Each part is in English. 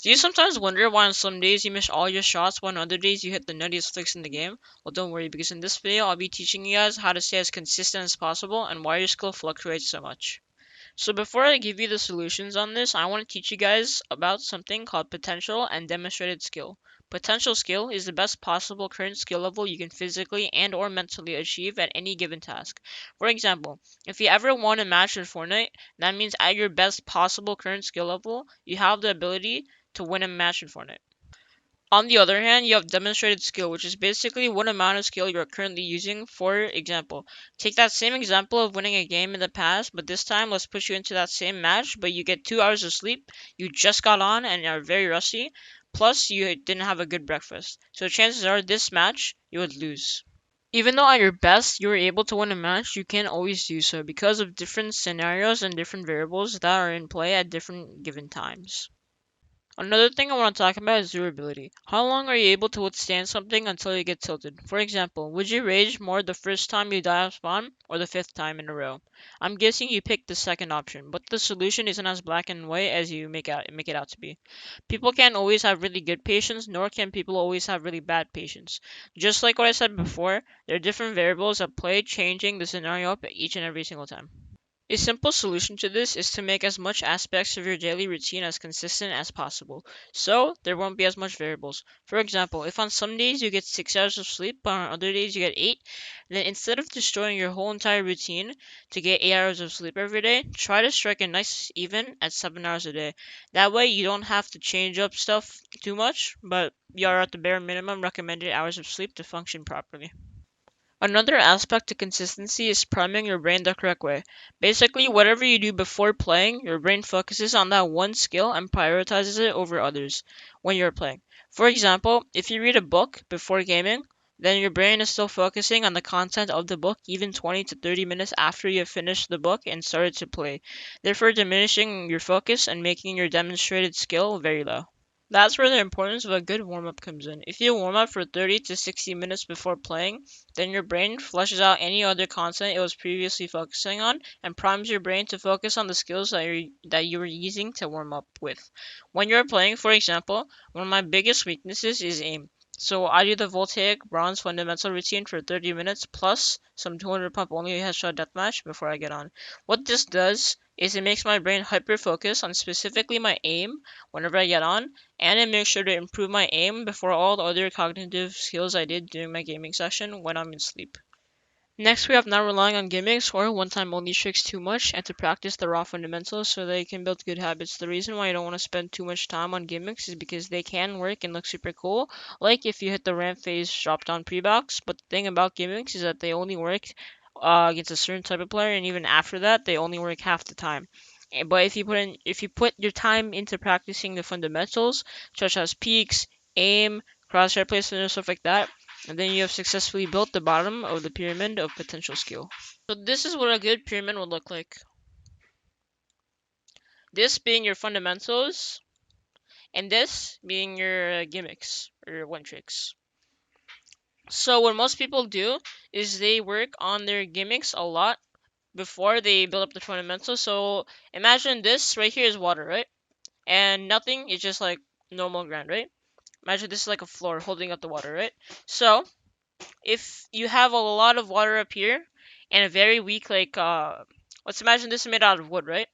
Do you sometimes wonder why on some days you miss all your shots while on other days you hit the nuttiest flicks in the game? Well, don't worry, because in this video I'll be teaching you guys how to stay as consistent as possible and why your skill fluctuates so much. So before I give you the solutions on this, I want to teach you guys about something called potential and demonstrated skill. Potential skill is the best possible current skill level you can physically and or mentally achieve at any given task. For example, if you ever won a match in Fortnite, that means at your best possible current skill level, you have the ability to win a match in Fortnite. On the other hand, you have demonstrated skill, which is basically what amount of skill you're currently using. For example, take that same example of winning a game in the past, but this time let's push you into that same match, but you get 2 hours of sleep, you just got on and are very rusty, plus you didn't have a good breakfast. So chances are this match you would lose. Even though at your best you were able to win a match, you can't always do so because of different scenarios and different variables that are in play at different given times. Another thing I want to talk about is durability. How long are you able to withstand something until you get tilted? For example, would you rage more the first time you die off spawn or the fifth time in a row? I'm guessing you picked the second option, but the solution isn't as black and white as you make it out to be. People can't always have really good patience, nor can people always have really bad patience. Just like what I said before, there are different variables at play changing the scenario up each and every single time. A simple solution to this is to make as much aspects of your daily routine as consistent as possible, so there won't be as much variables. For example, if on some days you get 6 hours of sleep, but on other days you get 8, then instead of destroying your whole entire routine to get 8 hours of sleep every day, try to strike a nice even at 7 hours a day. That way you don't have to change up stuff too much, but you are at the bare minimum recommended hours of sleep to function properly. Another aspect to consistency is priming your brain the correct way. Basically, whatever you do before playing, your brain focuses on that one skill and prioritizes it over others when you're playing. For example, if you read a book before gaming, then your brain is still focusing on the content of the book even 20 to 30 minutes after you have finished the book and started to play, therefore diminishing your focus and making your demonstrated skill very low. That's where the importance of a good warm-up comes in. If you warm up for 30 to 60 minutes before playing, then your brain flushes out any other content it was previously focusing on and primes your brain to focus on the skills that you were using to warm up with. When you're playing, for example, one of my biggest weaknesses is aim. So I do the voltaic bronze fundamental routine for 30 minutes plus some 200 pump only headshot deathmatch before I get on. What this does is it makes my brain hyper focus on specifically my aim whenever I get on, and it makes sure to improve my aim before all the other cognitive skills I did during my gaming session when I'm in sleep. Next, we have not relying on gimmicks or one-time only tricks too much and to practice the raw fundamentals so that you can build good habits. The reason why you don't want to spend too much time on gimmicks is because they can work and look super cool, like if you hit the ramp phase drop down pre-box, but the thing about gimmicks is that they only work against a certain type of player, and even after that, they only work half the time. But if you put your time into practicing the fundamentals, such as peaks, aim, crosshair placement, and stuff like that, and then you have successfully built the bottom of the pyramid of potential skill. So this is what a good pyramid would look like. This being your fundamentals, and this being your gimmicks or your one tricks. So what most people do is they work on their gimmicks a lot before they build up the fundamentals. So imagine this right here is water, right? And nothing is just like normal ground, right? Imagine this is like a floor holding up the water, right? So if you have a lot of water up here and a very weak let's imagine this is made out of wood, right?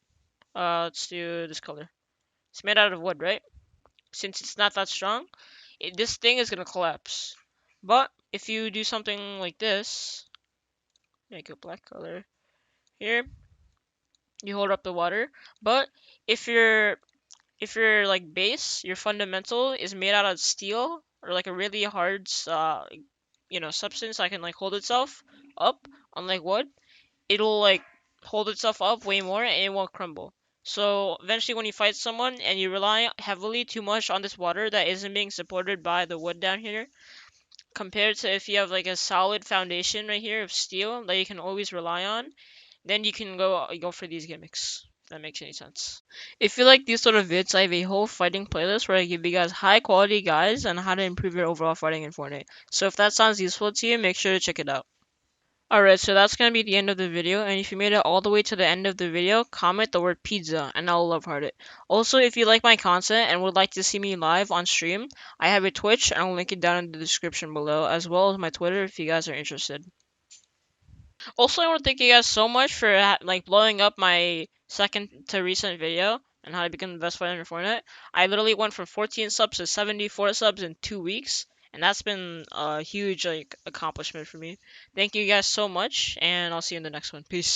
Let's do this color. It's made out of wood, right? Since it's not that strong, this thing is gonna collapse. But if you do something like this, make a black color here, you hold up the water. But if your like base, your fundamental is made out of steel or like a really hard substance that can like hold itself up, unlike wood, it'll like hold itself up way more and it won't crumble. So eventually when you fight someone and you rely heavily too much on this water that isn't being supported by the wood down here, compared to if you have like a solid foundation right here of steel that you can always rely on, then you can go for these gimmicks. If that makes any sense. If you like these sort of vids, I have a whole fighting playlist where I give you guys high quality guides on how to improve your overall fighting in Fortnite. So if that sounds useful to you, make sure to check it out. Alright, so that's gonna be the end of the video, and if you made it all the way to the end of the video, comment the word pizza, and I'll love heart it. Also, if you like my content and would like to see me live on stream, I have a Twitch, and I'll link it down in the description below, as well as my Twitter if you guys are interested. Also, I want to thank you guys so much for like blowing up my second to recent video and how to become the best fighter in Fortnite. I literally went from 14 subs to 74 subs in 2 weeks, and that's been a huge like accomplishment for me. Thank you guys so much, and I'll see you in the next one. Peace.